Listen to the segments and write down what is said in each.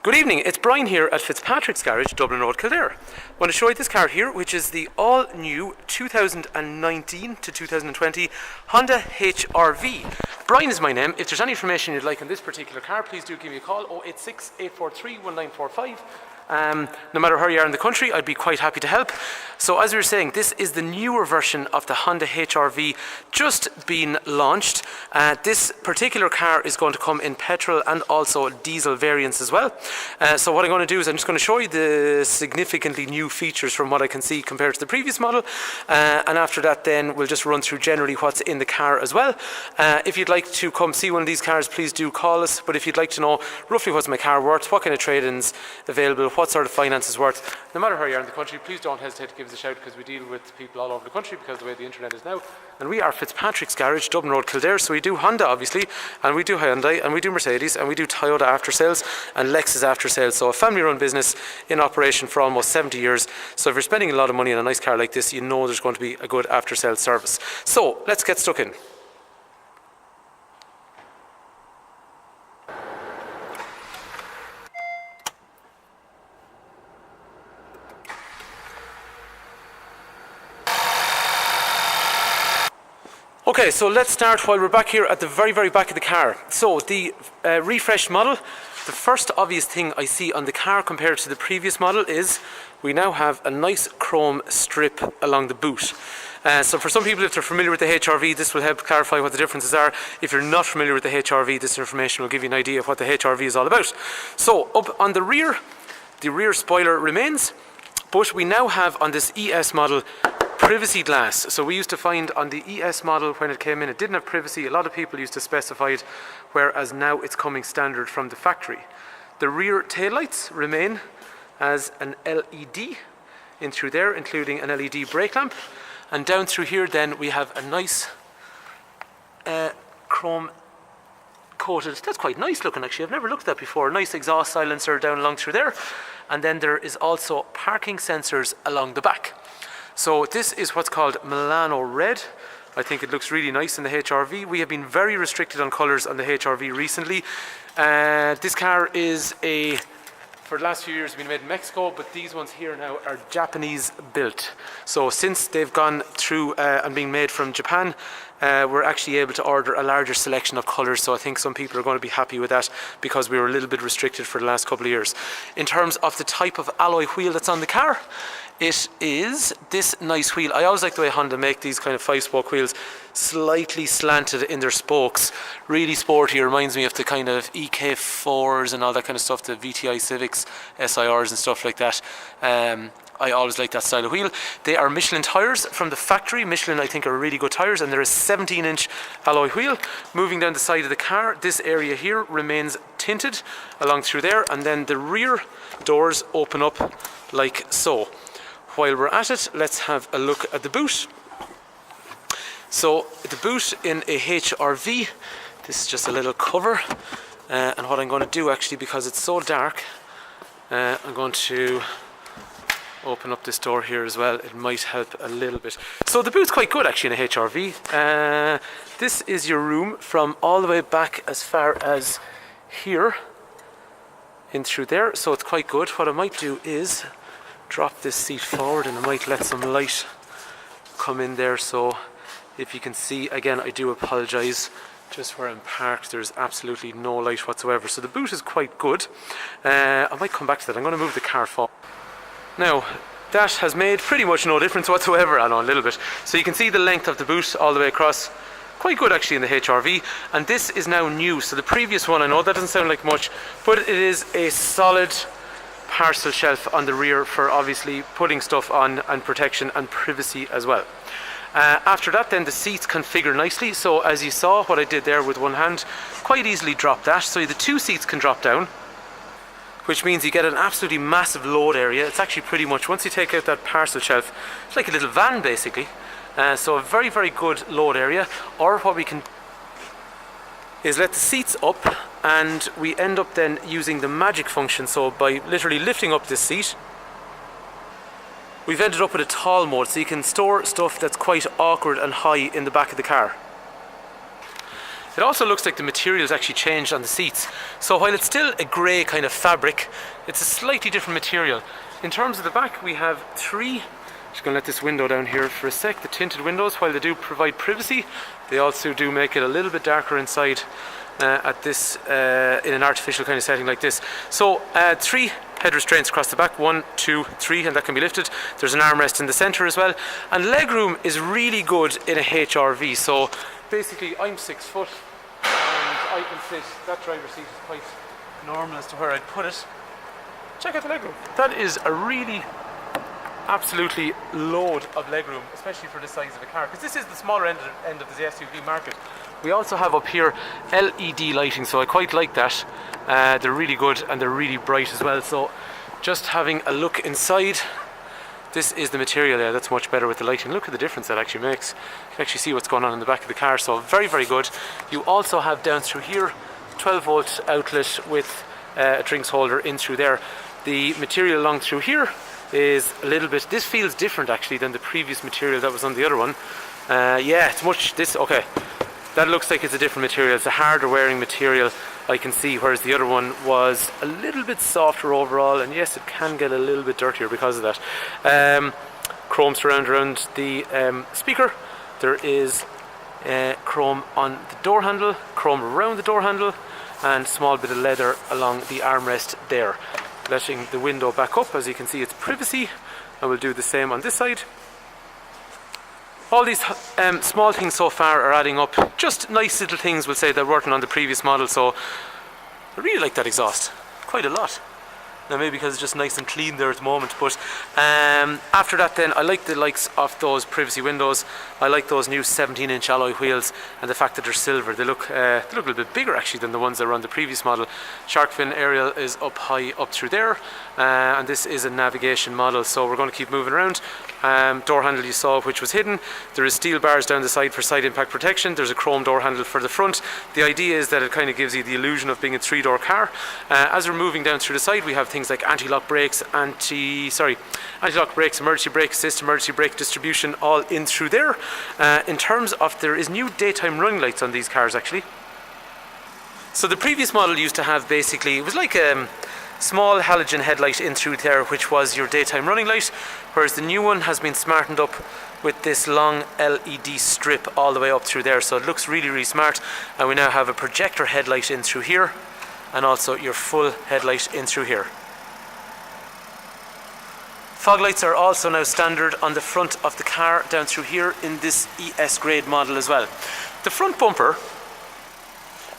Good evening, it's Brian here at Fitzpatrick's Garage, Dublin Road, Kildare. I want to show you this car here, which is the all-new 2019 to 2020 Honda HRV. Brian is my name. If there's any information you'd like on this particular car, please do give me a call, 086 843 1945. No matter where you are in the country, I'd be quite happy to help. So as we were saying, this is the newer version of the Honda HRV just been launched. This particular car is going to come in petrol and also diesel variants as well. So what I'm going to do is I'm just going to show you the significantly new features from what I can see compared to the previous model. And after that then we'll just run through generally what's in the car as well. If you'd like to come see one of these cars, please do call us. But if you'd like to know roughly what's my car worth, what kind of trade-ins available, what sort of finance is worth, no matter where you are in the country, please don't hesitate to give us a shout, because we deal with people all over the country because of the way the internet is now. And we are Fitzpatrick's Garage, Dublin Road, Kildare, so we do Honda obviously, and we do Hyundai, and we do Mercedes, and we do Toyota after sales and Lexus after sales. So a family run business in operation for almost 70 years. So if you're spending a lot of money on a nice car like this, you know there's going to be a good after sales service. So let's get stuck in. Okay, so let's start while we're back here at the very back of the car. So the refreshed model, the first obvious thing I see on the car compared to the previous model is we now have a nice chrome strip along the boot. So for some people, if they're familiar with the HRV, this will help clarify what the differences are. If you're not familiar with the HRV, this information will give you an idea of what the HRV is all about. So up on the rear spoiler remains, but we now have on this ES model privacy glass. So we used to find on the ES model when it came in, it didn't have privacy. A lot of people used to specify it, whereas now it's coming standard from the factory. The rear taillights remain as an LED in through there, including an LED brake lamp. And down through here then we have a nice chrome coated, that's quite nice looking actually, I've never looked at that before. Nice exhaust silencer down along through there. And then there is also parking sensors along the back. So this is what's called Milano Red. I think it looks really nice in the HRV. We have been very restricted on colours on the HRV recently. This car is for the last few years been made in Mexico, but these ones here now are Japanese built. So since they've gone through and being made from Japan, we're actually able to order a larger selection of colours, so I think some people are going to be happy with that because we were a little bit restricted for the last couple of years. In terms of the type of alloy wheel that's on the car, it is this nice wheel. I always like the way Honda make these kind of 5-spoke wheels, slightly slanted in their spokes. Really sporty, reminds me of the kind of EK4s and all that kind of stuff, the VTI Civics, SIRs and stuff like that. I always like that style of wheel. They are Michelin tyres from the factory. Michelin, I think, are really good tyres, and there is a 17-inch alloy wheel. Moving down the side of the car, this area here remains tinted along through there, and then the rear doors open up like so. While we're at it, let's have a look at the boot. So the boot in a HRV, this is just a little cover, and what I'm going to do actually, because it's so dark, I'm going to open up this door here as well. It might help a little bit. So the boot's quite good actually in a HRV. This is your room from all the way back as far as here in through there, so it's quite good. What I might do is drop this seat forward and I might let some light come in there. So if you can see, again, I do apologise, just where I'm parked there's absolutely no light whatsoever, so the boot is quite good. I might come back to that. I'm going to move the car forward. Now that has made pretty much no difference whatsoever. I know, a little bit. So you can see the length of the boot all the way across, quite good actually in the HRV, and this is now new. So the previous one, I know that doesn't sound like much, but it is a solid parcel shelf on the rear for obviously putting stuff on and protection and privacy as well. After that then the seats configure nicely, so as you saw what I did there with one hand, quite easily drop that, so the two seats can drop down, which means you get an absolutely massive load area. It's actually pretty much, once you take out that parcel shelf, it's like a little van basically. So a very good load area. Or what we can is let the seats up, and we end up then using the magic function. So by literally lifting up this seat, we've ended up with a tall mode, so you can store stuff that's quite awkward and high in the back of the car. It also looks like the material's actually changed on the seats. So while it's still a grey kind of fabric, it's a slightly different material. In terms of the back, we have three. Just going to let this window down here for a sec. The tinted windows, while they do provide privacy, they also do make it a little bit darker inside at this in an artificial kind of setting like this. So three head restraints across the back, 1, 2, 3, and that can be lifted. There's an armrest in the centre as well, and legroom is really good in a HRV. So basically I'm 6 foot and I can sit, that driver's seat is quite normal as to where I'd put it. Check out the legroom. That is a really absolutely load of legroom, especially for the size of a car, because this is the smaller end of the SUV market. We also have up here LED lighting, so I quite like that. They're really good and they're really bright as well. So just having a look inside, this is the material there. That's much better with the lighting. Look at the difference that actually makes. You can actually see what's going on in the back of the car, so very, very good. You also have down through here 12-volt outlet with a drinks holder in through there. The material along through here is a little bit, this feels different actually than the previous material that was on the other one. Yeah, it's much, okay, that looks like it's a different material. It's a harder wearing material, I can see, whereas the other one was a little bit softer overall, and yes, it can get a little bit dirtier because of that. Chrome surround around the speaker. There is chrome on the door handle, chrome around the door handle, and small bit of leather along the armrest there. Letting the window back up, as you can see, it's privacy, and we'll do the same on this side. All these small things so far are adding up. Just nice little things, we'll say, that weren't on the previous model. So I really like that exhaust quite a lot. Now maybe because it's just nice and clean there at the moment, but after that then, I like the likes of those privacy windows. I like those new 17-inch alloy wheels, and the fact that they're silver. They look a little bit bigger actually than the ones that were on the previous model. Shark fin aerial is up high up through there, and this is a navigation model, so we're going to keep moving around. Door handle you saw, which was hidden. There is steel bars down the side for side impact protection. There's a chrome door handle for the front. The idea is that it kind of gives you the illusion of being a three-door car. As we're moving down through the side, we have things like anti-lock brakes, anti-lock brakes, emergency brake assist, emergency brake distribution, all in through there. In terms of, there is new daytime running lights on these cars actually. So the previous model used to have basically, it was like a small halogen headlight in through there, which was your daytime running light, whereas the new one has been smartened up with this long LED strip all the way up through there, so it looks really, really smart. And we now have a projector headlight in through here, and also your full headlight in through here. Fog lights are also now standard on the front of the car down through here in this ES grade model as well. The front bumper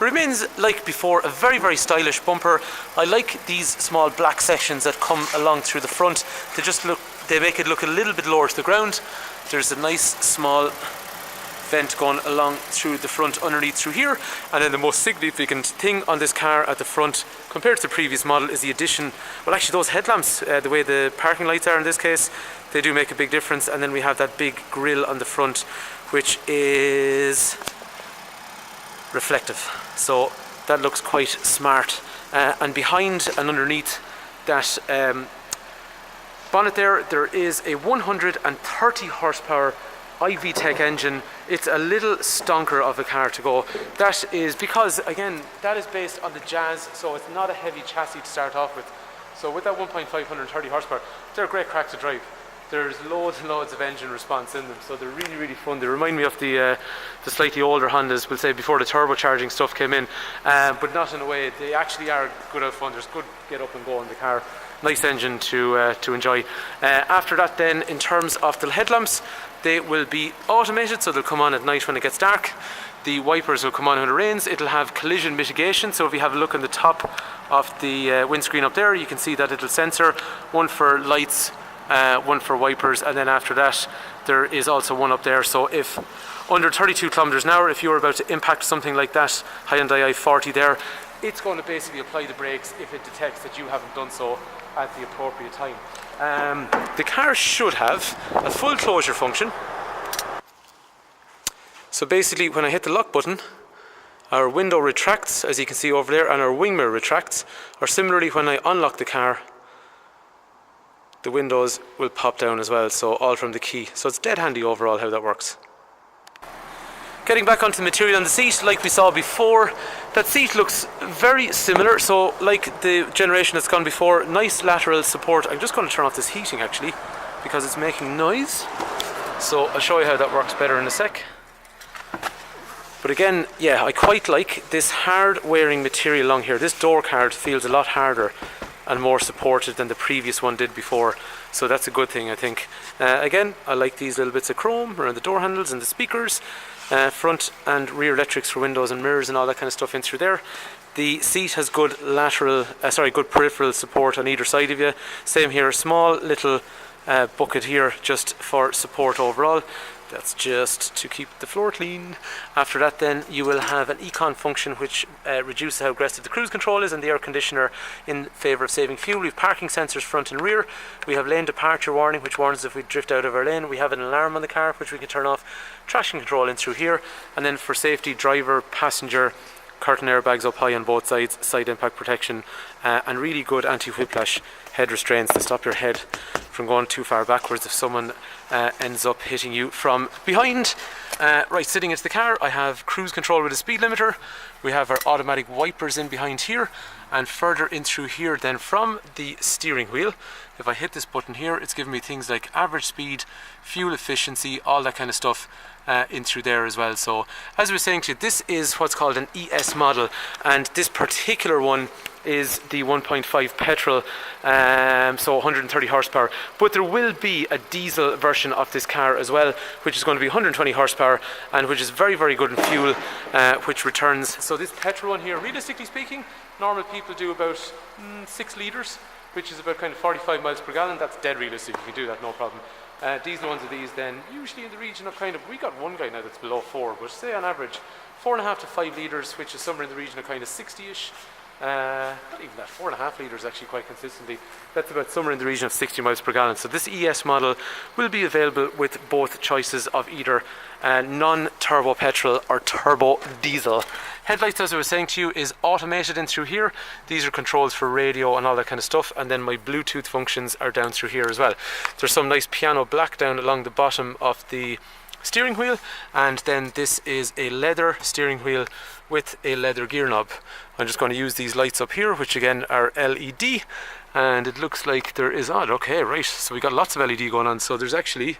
remains like before, a very, very stylish bumper. I like these small black sections that come along through the front. They make it look a little bit lower to the ground. There's a nice small vent going along through the front underneath through here, and then the most significant thing on this car at the front compared to the previous model is the addition, well actually those headlamps, the way the parking lights are in this case, they do make a big difference. And then we have that big grille on the front, which is reflective, so that looks quite smart. And behind and underneath that bonnet there is a 130 horsepower VTEC engine. It's a little stonker of a car to go. That is because, again, that is based on the Jazz, so it's not a heavy chassis to start off with. So with that 1.5 130 horsepower, they're a great crack to drive. There's loads and loads of engine response in them, so they're really, really fun. They remind me of the slightly older Hondas, we'll say, before the turbocharging stuff came in, but not in a way. They actually are good out fun. There's good get up and go in the car. Nice engine to enjoy. After that then, in terms of the headlamps, they will be automated, so they'll come on at night when it gets dark. The wipers will come on when it rains. It'll have collision mitigation, so if you have a look on the top of the windscreen up there, you can see that it'll sensor, one for lights, one for wipers, and then after that there is also one up there. So if under 32 kilometers an hour, if you're about to impact something like that, Hyundai i40 there, it's going to basically apply the brakes if it detects that you haven't done so at the appropriate time. The car should have a full closure function. So basically when I hit the lock button, our window retracts, as you can see over there, and our wing mirror retracts. Or similarly, when I unlock the car, the windows will pop down as well, so all from the key. So it's dead handy overall how that works. Getting back onto the material on the seat, like we saw before, that seat looks very similar. So like the generation that's gone before, nice lateral support. I'm just going to turn off this heating actually, because it's making noise. So I'll show you how that works better in a sec. But again, yeah, I quite like this hard wearing material along here. This door card feels a lot harder and more supported than the previous one did before. So that's a good thing, I think. Again, I like these little bits of chrome around the door handles and the speakers. Front and rear electrics for windows and mirrors and all that kind of stuff in through there. The seat has good good peripheral support on either side of you. Same here, a small little bucket here just for support overall. That's just to keep the floor clean. After that then you will have an econ function which reduces how aggressive the cruise control is, and the air conditioner in favour of saving fuel. We have parking sensors front and rear. We have lane departure warning which warns if we drift out of our lane. We have an alarm on the car which we can turn off. Traction control in through here, and then for safety, driver, passenger, curtain airbags up high on both sides, side impact protection, and really good anti-whiplash head restraints to stop your head from going too far backwards if someone ends up hitting you from behind. Right, sitting into the car, I have cruise control with a speed limiter. We have our automatic wipers in behind here, and further in through here then from the steering wheel, if I hit this button here, it's giving me things like average speed, fuel efficiency, all that kind of stuff in through there as well. So as we were saying to you, this is what's called an ES model, and this particular one is the 1.5 petrol, so 130 horsepower, but there will be a diesel version of this car as well, which is going to be 120 horsepower and which is very, very good in fuel, which returns. So this petrol one here, realistically speaking, normal people do about 6 litres, which is about kind of 45 miles per gallon. That's dead realistic, you can do that, no problem. Diesel ones of these then, usually in the region of kind of, we got one guy now that's below 4, but say on average 4.5 to 5 litres, which is somewhere in the region of kind of 60ish. Not even that, 4.5 litres actually quite consistently. That's about somewhere in the region of 60 miles per gallon. So this ES model will be available with both choices of either non-turbo petrol or turbo diesel. Headlights, as I was saying to you, is automated in through here. These are controls for radio and all that kind of stuff, and then my Bluetooth functions are down through here as well. There's some nice piano black down along the bottom of the steering wheel, and then this is a leather steering wheel with a leather gear knob. I'm just going to use these lights up here, which again are LED, and it looks like there is odd. Okay, right, so we got lots of LED going on. So there's actually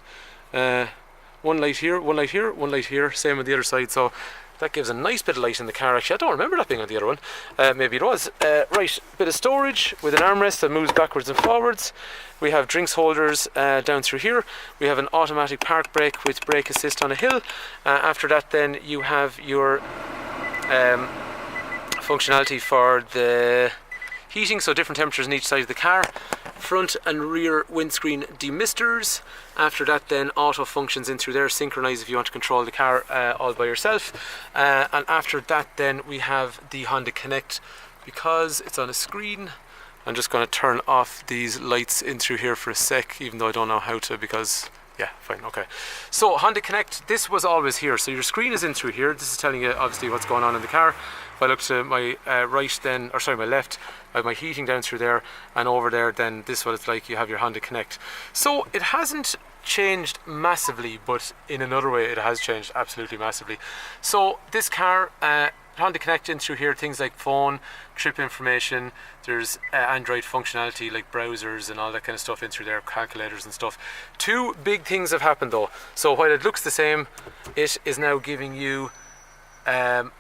one light here, one light here, one light here, same on the other side. So that gives a nice bit of light in the car. Actually, I don't remember that being on the other one. Maybe it was. Right, bit of storage with an armrest that moves backwards and forwards. We have drinks holders down through here. We have an automatic park brake with brake assist on a hill. After that then you have your functionality for the heating, so different temperatures on each side of the car. Front and rear windscreen demisters. After that then auto functions in through there, synchronize if you want to control the car all by yourself. And after that then we have the Honda Connect. Because it's on a screen, I'm just going to turn off these lights in through here for a sec, even though I don't know how to, because yeah, fine, okay. So Honda Connect, this was always here. So your screen is in through here. This is telling you obviously what's going on in the car. If I look to my right then, or sorry, my left, I have my heating down through there, and over there then this is what it's like. You have your Honda Connect. So it hasn't changed massively, but in another way it has changed absolutely massively. So this car, Honda Connect in through here, things like phone, trip information, there's Android functionality like browsers and all that kind of stuff in through there, calculators and stuff. Two big things have happened though. So while it looks the same, it is now giving you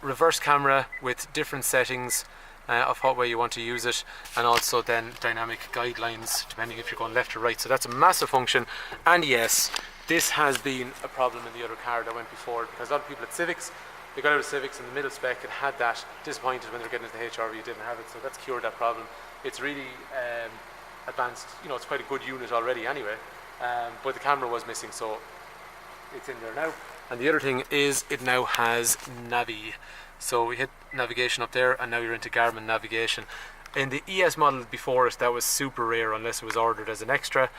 reverse camera with different settings of what way you want to use it, and also then dynamic guidelines depending if you're going left or right. So that's a massive function. And yes, this has been a problem in the other car that went before, because a lot of people at Civics, they got out of Civics in the middle spec, it had that, disappointed when they were getting into the HRV, it didn't have it, so that's cured that problem. It's really advanced, you know, it's quite a good unit already anyway, but the camera was missing, so it's in there now. And the other thing is it now has Navi. So we hit navigation up there, and now you're into Garmin navigation. In the ES model before it, that was super rare unless it was ordered as an extra,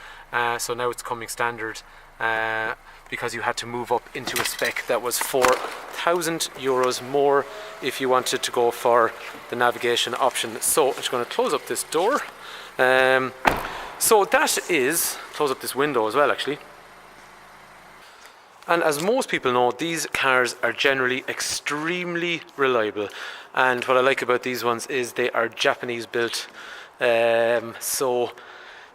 so now it's coming standard, because you had to move up into a spec that was €4,000 more if you wanted to go for the navigation option. So I'm just going to close up this door. So that is, close up this window as well actually. And as most people know, these cars are generally extremely reliable. And what I like about these ones is they are Japanese built. So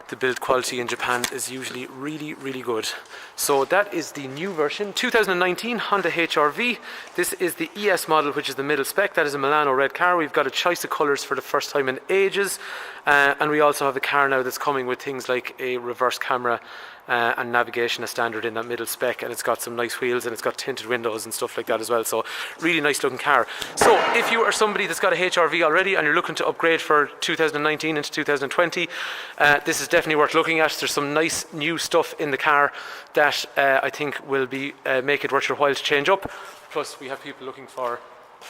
the build quality in Japan is usually really, really good. So that is the new version, 2019 Honda HRV. This is the ES model, which is the middle spec. That is a Milano red car. We've got a choice of colours for the first time in ages. And we also have a car now that's coming with things like a reverse camera and navigation as standard in that middle spec, and it's got some nice wheels and it's got tinted windows and stuff like that as well. So really nice looking car. So if you are somebody that's got a HRV already and you're looking to upgrade for 2019 into 2020, this is definitely worth looking at. There's some nice new stuff in the car that I think will be make it worth your while to change up. Plus we have people looking for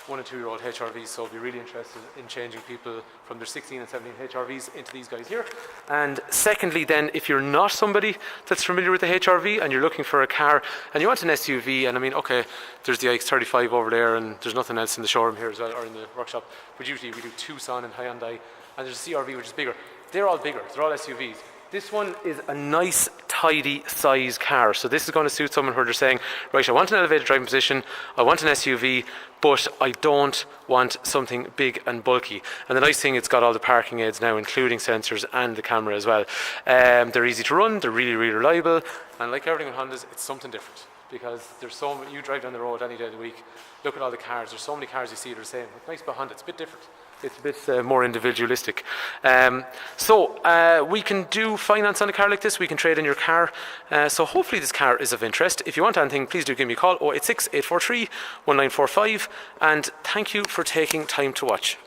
1 and 2 year old HRVs, so I'll be really interested in changing people from their 16 and 17 HRVs into these guys here. And secondly then, if you're not somebody that's familiar with the HRV and you're looking for a car and you want an SUV, and I mean, okay, there's the iX35 over there and there's nothing else in the showroom here as well, or in the workshop, but usually we do Tucson and Hyundai, and there's a CRV which is bigger. They're all bigger, they're all SUVs. This one is a nice, tidy size car. So this is going to suit someone who they're saying, right, I want an elevated driving position, I want an SUV, but I don't want something big and bulky. And the nice thing, it's got all the parking aids now, including sensors and the camera as well. They're easy to run, they're really, really reliable. And like everything with Hondas, it's something different. Because there's so many, you drive down the road any day of the week, look at all the cars, there's so many cars you see that are the same. What's nice about Honda, it's a bit different. It's a bit more individualistic. So we can do finance on a car like this. We can trade in your car. So hopefully this car is of interest. If you want anything, please do give me a call, 086 843 1945. And thank you for taking time to watch.